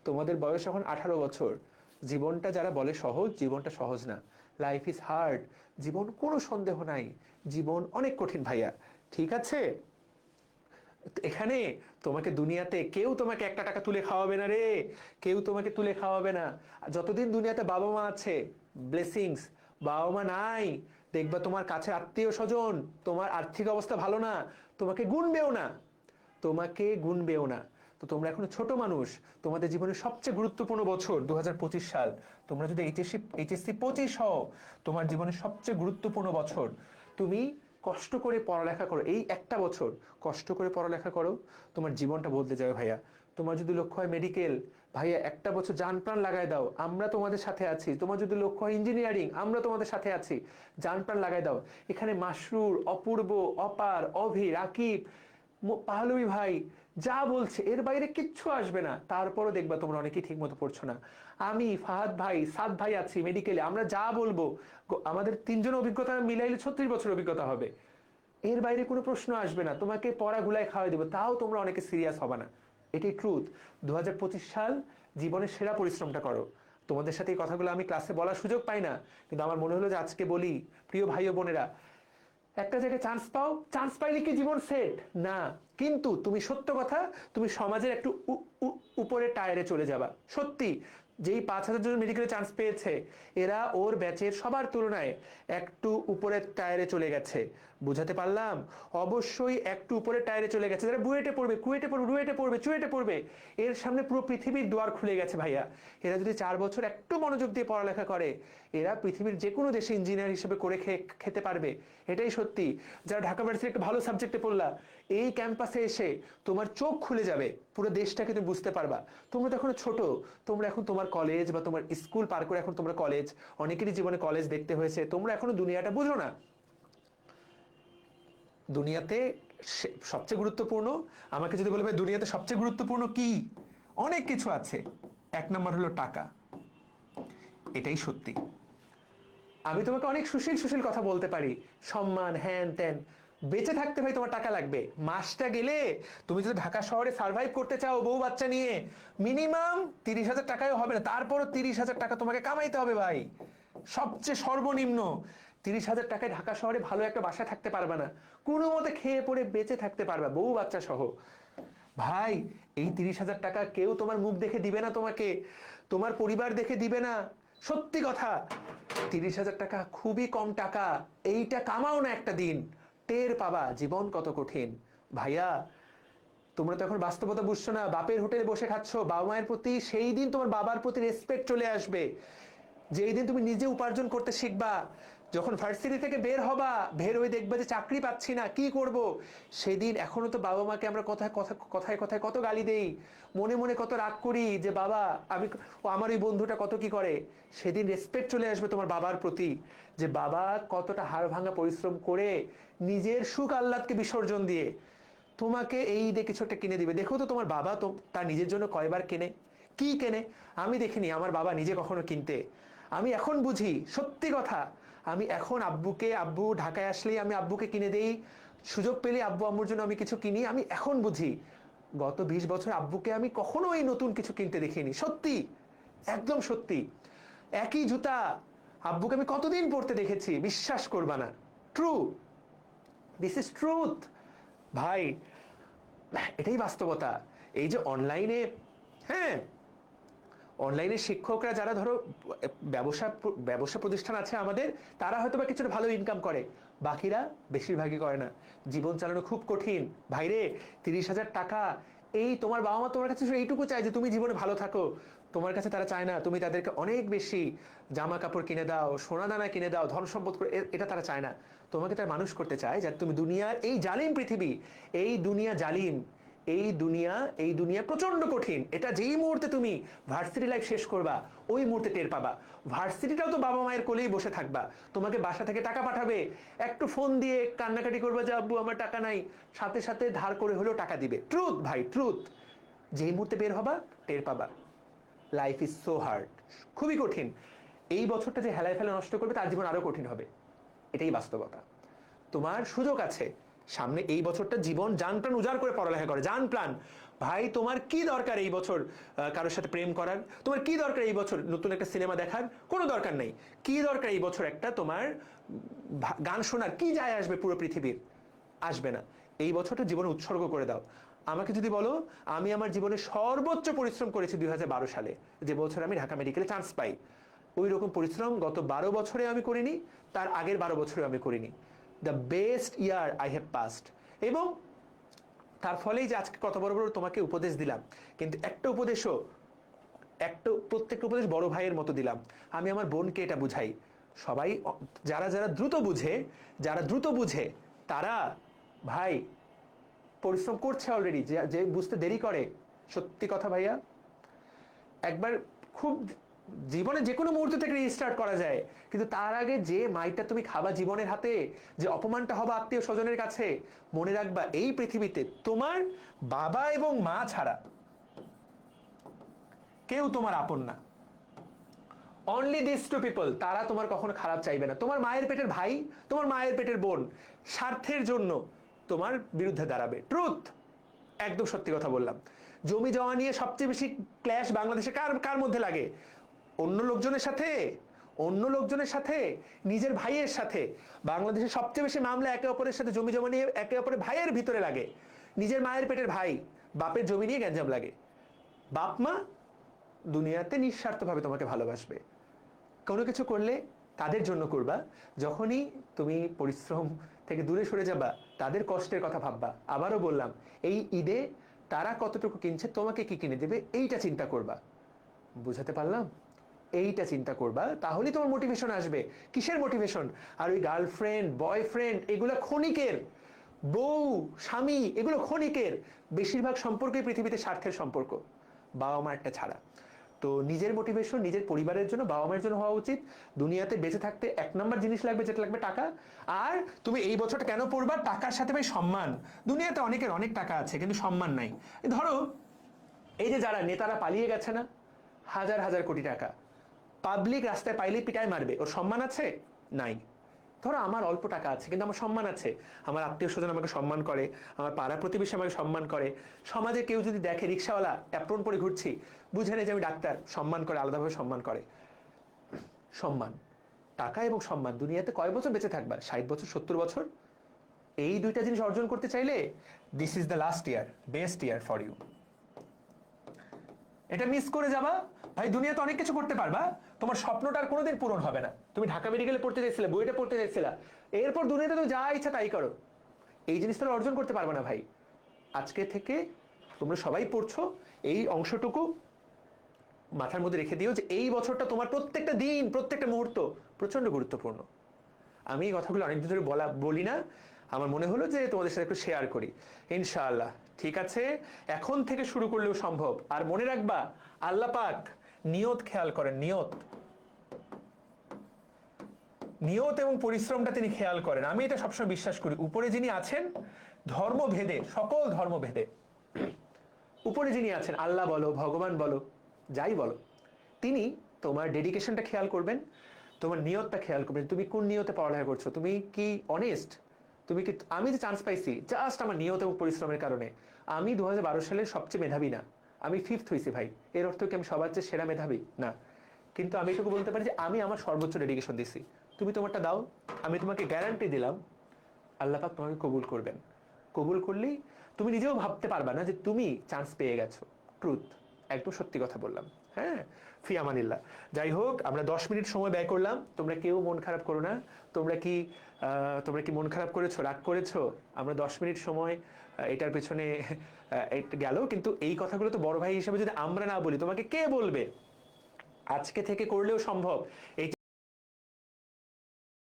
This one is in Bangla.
তোমাদের বয়স এখন 18 বছর। জীবনটা যারা বলে সহজ, জীবনটা সহজ না। Life is hard. জীবন কোনো সন্দেহ নাই, জীবন অনেক কঠিন ভাইয়া। ঠিক আছে, এখানে তোমাকে দুনিয়াতে কেউ তোমাকে একটা টাকা তুলে খাওয়াবে না রে। কেউ তোমাকে তুলে খাওয়াবে না। যতদিন দুনিয়াতে বাবা মা আছে, ব্লেসিংস। বাবা মা নাই, দেখবা তোমার কাছে আত্মীয় স্বজন, তোমার আর্থিক অবস্থা ভালো না, তোমাকে গুনবেও না। তোমাকে গুনবেও না। তো তোমরা এখনো ছোট মানুষ। তোমাদের জীবনের সবচেয়ে গুরুত্বপূর্ণ বছর 2025 সাল। তোমরা যদি এইচএসসি 25 হও, তোমার জীবনের সবচেয়ে গুরুত্বপূর্ণ বছর। তুমি কষ্ট করে পড়ালেখা করো, এই একটা বছর কষ্ট করে পড়ালেখা করো, তোমার জীবনটা বদলে যাবে ভাইয়া। তোমার যদি লক্ষ্য হয় মেডিকেল, ভাইয়া একটা বছর জান প্রাণ লাগাই দাও, আমরা তোমাদের সাথে আছি। তোমার যদি লক্ষ্য হয় ইঞ্জিনিয়ারিং, আমরা তোমাদের সাথে আছি, জান প্রাণ লাগাই দাও। এখানে মাসরুর, অপূর্ব, অপার, অভি, রাকিব, পাহলবি ভাই যা বলছে এর বাইরে কিচ্ছু আসবে না। তারপরও দেখবা তোমরা অনেকেই ঠিক মতো পড়ছো না। আমি, ফাহাদ ভাই, সাদ ভাই আছি মেডিকেলে, আমরা যা বলবো, আমাদের তিনজন অভিজ্ঞতা মিলাইলে 36 বছর অভিজ্ঞতা হবে। এর বাইরে কোনো প্রশ্ন আসবে না। তোমাকে পড়া গুলাই খাওয়াই দেবো, তাও তোমরা অনেকে সিরিয়াস হবে না। এটাই ট্রুথ। 2025 সাল, জীবনের সেরা পরিশ্রমটা করো। তোমাদের সাথে এই কথাগুলো আমি ক্লাসে বলার সুযোগ পাই না, কিন্তু আমার মনে হলো যে আজকে বলি। প্রিয় ভাই ও বোনেরা, একটা জায়গায় চান্স পাও, চান্স পাইলে কি জীবন সেট না? কিন্তু তুমি সত্য কথা, তুমি সমাজের একটু উপরে টায়ারে চলে যাবা। সত্যি, যেই 5,000 জন মেডিকেলে চান্স পেয়েছে, এরা ওর ব্যাচের সবার তুলনায় একটু উপরের টায়ারে চলে গেছে। বুঝাতে পারলাম? অবশ্যই একটু উপরের টায়ারে চলে গেছে। যারা বুয়েটে পড়বে, কুয়েটে পড়বে, রুয়েটে পড়বে, চুয়েটে পড়বে, এর সামনে পুরো পৃথিবীর দুয়ার খুলে গেছে ভাইয়া। এরা যদি 4 বছর একটু মনোযোগ দিয়ে পড়ালেখা করে, এরা পৃথিবীর যে কোনো দেশে ইঞ্জিনিয়ার হিসেবে করে খেতে পারবে। এটাই সত্যি। যারা ঢাকা ভার্সিটি একটা ভালো সাবজেক্টে পড়লা, এই ক্যাম্পাসে এসে তোমার চোখ খুলে যাবে, পুরো দেশটাকে তুমি বুঝতে পারবা। তোমরা তো এখনো ছোট, তোমরা এখন তোমার কলেজ বা তোমার স্কুল পার করে এখন তোমরা কলেজ, অনেকেরই জীবনে কলেজ দেখতে হয়েছে, তোমরা এখনো দুনিয়াটা বুঝো না। দুনিয়াতে সবচেয়ে গুরুত্বপূর্ণ, আমাকে যদি বলবে দুনিয়াতে সবচেয়ে গুরুত্বপূর্ণ কি, অনেক কিছু আছে। 1 নম্বর হলো টাকা। এটাই সত্যি। আমি তোমাকে অনেক সুশীল সুশীল কথা বলতে পারি, সম্মান, হ্যান ত্যান, বেঁচে থাকতে ভাই তোমার টাকা লাগবে। মাসটা গেলে তুমি যদি ঢাকা শহরে সার্ভাইভ করতে চাও বউ বাচ্চা নিয়ে, মিনিমাম 30,000 টাকায় হবে না, তারপরও 30,000 টাকা তোমাকে কামাইতে হবে ভাই। সবচেয়ে সর্বনিম্ন 30,000 টাকায় ঢাকা শহরে ভালো একটা বাসায় থাকতে পারবে না, কোনো মতে খেয়ে পড়ে বেঁচে থাকতে পারবে বউ বাচ্চা সহ। ভাই, এই 30,000 টাকা কেউ তোমার মুখ দেখে দিবে না তোমাকে, তোমার পরিবার দেখে দিবে না। সত্যি কথা, 30,000 টাকা খুবই কম টাকা। এইটা কামাও না একটা দিন, টের পাবা জীবন কত কঠিন। ভাইয়া, তোমরা তো এখন বাস্তবতা বুঝছো না। বাপের হোটেলে বসে খাচ্ছ, বাবা মায়ের প্রতি সেই দিন তোমার বাবার প্রতি রেসপেক্ট চলে আসবে যেই দিন তুমি নিজে উপার্জন করতে শিখবা। যখন ভার্সিটি থেকে বের হবা, বের হয়ে দেখবা যে চাকরি পাচ্ছি না, কি করব, সেদিন এখনো তো বাবা মাকে আমরা কথায় কথায় কথায় কথায় কত গালি দেই, মনে মনে কত রাগ করি যে বাবা আমি, ও আমার ওই বন্ধুটা কত কি করে। সেদিন রেসপেক্ট চলে আসবে তোমার বাবার প্রতি, যে বাবা কতটা হাড় ভাঙা পরিশ্রম করে নিজের সুখ আহ্লাদকে বিসর্জন দিয়ে তোমাকে এই দিয়ে কিছু একটা কিনে দিবে। দেখো তো তোমার বাবা তো তার নিজের জন্য কয়বার কেনে, কি কেনে। আমি দেখিনি আমার বাবা নিজে কখনো কিনতে। আমি এখন বুঝি, সত্যি কথা, আমি এখন আব্বুকে, আব্বু ঢাকায় আসলেই আমি আব্বুকে কিনে দেই, সুযোগ পেলে আব্বু আম্মুর জন্য আমি কিছু কিনি। আমি এখন বুঝি গত 20 বছর আব্বুকে আমি কখনোই নতুন কিছু কিনতে দেখিনি। সত্যি, একদম সত্যি। একই জুতা আব্বুকে আমি কতদিন পরতে দেখেছি, বিশ্বাস করবা না। ট্রু, দিস ইজ ট্রুথ ভাই। এটাই বাস্তবতা। এই যে অনলাইনে, হ্যাঁ, অনলাইনে শিক্ষকরা যারা ধরো ব্যবসা ব্যবসা প্রতিষ্ঠান আছে আমাদের, তারা হয়তো বা কিছুটা ভালো ইনকাম করে, বাকিরা বেশিরভাগই করে না। জীবন চালানো খুব কঠিন ভাইরে। 30,000 টাকা, এই তোমার বাবা মা তোমার কাছে এইটুকু চায় যে তুমি জীবনে ভালো থাকো। তোমার কাছে তারা চায় না তুমি তাদেরকে অনেক বেশি জামা কাপড় কিনে দাও, সোনা দানা কিনে দাও, ধন সম্পদ করে, এটা তারা চায় না। তোমাকে তারা মানুষ করতে চায় যাতে তুমি দুনিয়ার এই জালিম পৃথিবী, এই দুনিয়া জালিম, এই দুনিয়া প্রচন্ড কঠিন। এটা যেই মুহূর্তে তুমি ভার্সিটি লাইফ শেষ করবা, ওই মুহূর্তে টের পাবা। ভার্সিটিটাও তো বাবা মায়ের কোলেই বসে থাকবা, তোমাকে বাসা থেকে টাকা পাঠাবে, একটু ফোন দিয়ে কান্নাকাটি করবা যে আব্বু আমার টাকা নাই, সাথে সাথে ধার করে হলেও টাকা দিবে। ট্রুথ ভাই, ট্রুথ। যেই মুহূর্তে বের হবা টের পাবা লাইফ ইজ সো হার্ড, খুবই কঠিন। এই বছরটা যে হেলায় ফেলে নষ্ট করবে তার জীবন আরো কঠিন হবে। এটাই বাস্তবতা। তোমার সুযোগ আছে সামনে, এই বছরটা জীবন জান প্রাণ উজাড় করে পড়ালেখা করে, জান প্রাণ ভাই তোমার কি দরকার এই বছর কারোর সাথে প্রেম করার, তোমার কি দরকার এই বছর নতুন একটা সিনেমা দেখার, কোনো দরকার নেই। কি দরকার এই বছর একটা তোমার গান শোনার, কি যায় আসবে পুরো পৃথিবীর? আসবে না। এই বছরটা জীবনে উৎসর্গ করে দাও। আমাকে যদি বলো, আমি আমার জীবনে সর্বোচ্চ পরিশ্রম করেছি 2012 সালে, যে বছর আমি ঢাকা মেডিকেলে চান্স পাই। ওই রকম পরিশ্রম গত 12 বছরে আমি করিনি, তার আগের 12 বছরে আমি করিনি। The best year I have passed. এবং তার ফলেই যে আজকে কত বড় বড় তোমাকে উপদেশ দিলাম, কিন্তু প্রত্যেকটা উপদেশ বড় ভাইয়ের মতো দিলাম। আমি আমার বোনকে এটা বুঝাই। সবাই যারা যারা দ্রুত বুঝে তারা ভাই পরিশ্রম করছে অলরেডি। যে বুঝতে দেরি করে, সত্যি কথা ভাইয়া, একবার খুব জীবনে যে কোনো মুহূর্ত থেকে রিস্টার্ট করা যায়, কিন্তু তার আগে যে মাইটা তুমি খাবা জীবনের হাতে, যে অপমানটা হবে আত্মীয় স্বজনের কাছে, মনে রাখবা এই পৃথিবীতে তোমার বাবা এবং মা ছাড়া কেউ তোমার আপন না। অনলি দিস টু পিপল, তারা তোমার কখনো খারাপ চাইবে না। তোমার মায়ের পেটের ভাই, তোমার মায়ের পেটের বোন স্বার্থের জন্য তোমার বিরুদ্ধে দাঁড়াবে। ট্রুথ, একদম সত্যি কথা বললাম। জমি জমা নিয়ে সবচেয়ে বেশি ক্ল্যাশ বাংলাদেশে কার মধ্যে লাগে? অন্য লোকজনের সাথে, নিজের ভাইয়ের সাথে। বাংলাদেশে সবচেয়ে বেশি মামলা একে অপরের সাথে জমি জমা নিয়ে একে অপরের ভাইয়ের ভিতরে লাগে। নিজের মায়ের পেটের ভাই বাপের জমি নিয়ে গ্যাঞ্জাম লাগে। বাপ মা দুনিয়াতে নিঃস্বার্থভাবে তোমাকে ভালোবাসবে। কোনো কিছু করলে তাদের জন্য করবা। যখনই তুমি পরিশ্রম থেকে দূরে সরে যাবা, তাদের কষ্টের কথা ভাববা। আবারও বললাম, এই ঈদে তারা কতটুকু কিনছে, তোমাকে কি কিনে দেবে, এইটা চিন্তা করবা। বুঝাতে পারলাম? এইটা চিন্তা করবা, তাহলেই তোমার মোটিভেশন আসবে। কিসের মোটিভেশন? আর ওই গার্লফ্রেন্ড বয়ফ্রেন্ড এগুলো ক্ষণিকের, বউ স্বামী এগুলো ক্ষণিকের। বেশিরভাগ সম্পর্কই পৃথিবীতে স্বার্থের সম্পর্ক, বাবা মা একটা ছাড়া। তো নিজের মোটিভেশন নিজের পরিবারের জন্য, বাবা মায়ের জন্য হওয়া উচিত। দুনিয়াতে বেঁচে থাকতে 1 নম্বর জিনিস লাগবে, যেটা লাগবে টাকা। আর তুমি এই বছরটা কেন পড়বা? টাকার সাথে ভাই সম্মান। দুনিয়াতে অনেকের অনেক টাকা আছে, কিন্তু সম্মান নাই। ধরো এই যে যারা নেতারা পালিয়ে গেছে না, হাজার হাজার কোটি টাকা, পাবলিক রাস্তায় পাইলেই পিটায় মারবে, ওর সম্মান আছে? নাই। ধরো আমার অল্প টাকা আছে, কিন্তু আমার সম্মান আছে। আমার আত্মীয় স্বজন আমাকে সম্মান করে, আমার পাড়া প্রতিবেশী আমাকে সম্মান করে। সমাজে কেউ যদি দেখে রিক্সাওয়ালা অ্যাপ্রন পরে ঘুরছি, বুঝে নেই যে আমি ডাক্তার, সম্মান করে, আলাদাভাবে সম্মান করে। সম্মান, টাকা এবং সম্মান। দুনিয়াতে কয় বছর বেঁচে থাকবা? 60 বছর, 70 বছর। এই দুইটা জিনিস অর্জন করতে চাইলে this is the last year, best year for you. এটা মিস করে যাবা ভাই, দুনিয়াতে অনেক কিছু করতে পারবা, তোমার স্বপ্নটা আর কোনোদিন পূরণ হবে না। তুমি ঢাকা মেডিকেলে পড়তে চাইছিলে, বুয়েটে পড়তে চাইছিলা, এরপর দুনিয়াতে তুমি যা ইচ্ছা তাই করো, এই জিনিসটা অর্জন করতে পারবে না ভাই। আজকে থেকে তোমরা সবাই পড়ছো, এই অংশটুকু মাথার মধ্যে রেখে দিও যে এই বছরটা তোমার প্রত্যেকটা দিন, প্রত্যেকটা মুহূর্ত প্রচন্ড গুরুত্বপূর্ণ। আমি এই কথাগুলো অনেকদিন ধরে বলি না, আমার মনে হলো যে তোমাদের সাথে একটু শেয়ার করি। ইনশাআল্লাহ ঠিক আছে, এখন থেকে শুরু করলেও সম্ভব। আর মনে রাখবা, আল্লাহ পাক নিয়ত খেয়াল করেন, নিয়ত এবং পরিশ্রমটা তিনি খেয়াল করেন। আমি এটা সবসময় বিশ্বাস করি। উপরে যিনি আছেন, ধর্মভেদে, সকল ধর্মভেদে উপরে যিনি আছেন, আল্লাহ বলো, ভগবান বলো, যাই বলো, তিনি তোমার ডেডিকেশনটা খেয়াল করবেন, তোমার নিয়তটা খেয়াল করবেন। তুমি কোন নিয়তে পড়ালেখা করছো, তুমি কি অনেস্ট, তুমি কি। আমি যে চান্স পাইছি জাস্ট আমার নিয়ত এবং পরিশ্রমের কারণে। আমি 2012 সালের সবচেয়ে মেধাবী না, আমি 5th হয়েছি ভাই। এর অর্থ কি আমি সবার চেয়ে সেরা মেধাবী? না। কিন্তু আমি এটুকু বলতে পারি যে আমি আমার সর্বোচ্চ ডেডিকেশন দিছি। তুমি তোমারটা দাও, আমি তোমাকে গ্যারান্টি দিলাম আল্লাহ পাক তোমাকে কবুল করবেন। কবুল করলেই তুমি নিজেও ভাবতে পারবা না যে তুমি চান্স পেয়ে গেছো। ট্রুথ, একদম সত্যি কথা বললাম। হ্যাঁ, ফি আমানিল্লাহ। যাই হোক, আমরা 10 মিনিট সময় ব্যয় করলাম। তোমরা কেউ মন খারাপ করো না। তোমরা কি মন খারাপ করেছো, রাগ করেছো? আমরা 10 মিনিট সময় এটার পেছনে গেল, কিন্তু এই কথাগুলো তো বড় ভাই হিসেবে যদি আমরা না বলি, তোমাকে কে বলবে? আজকে থেকে করলেও সম্ভব। এই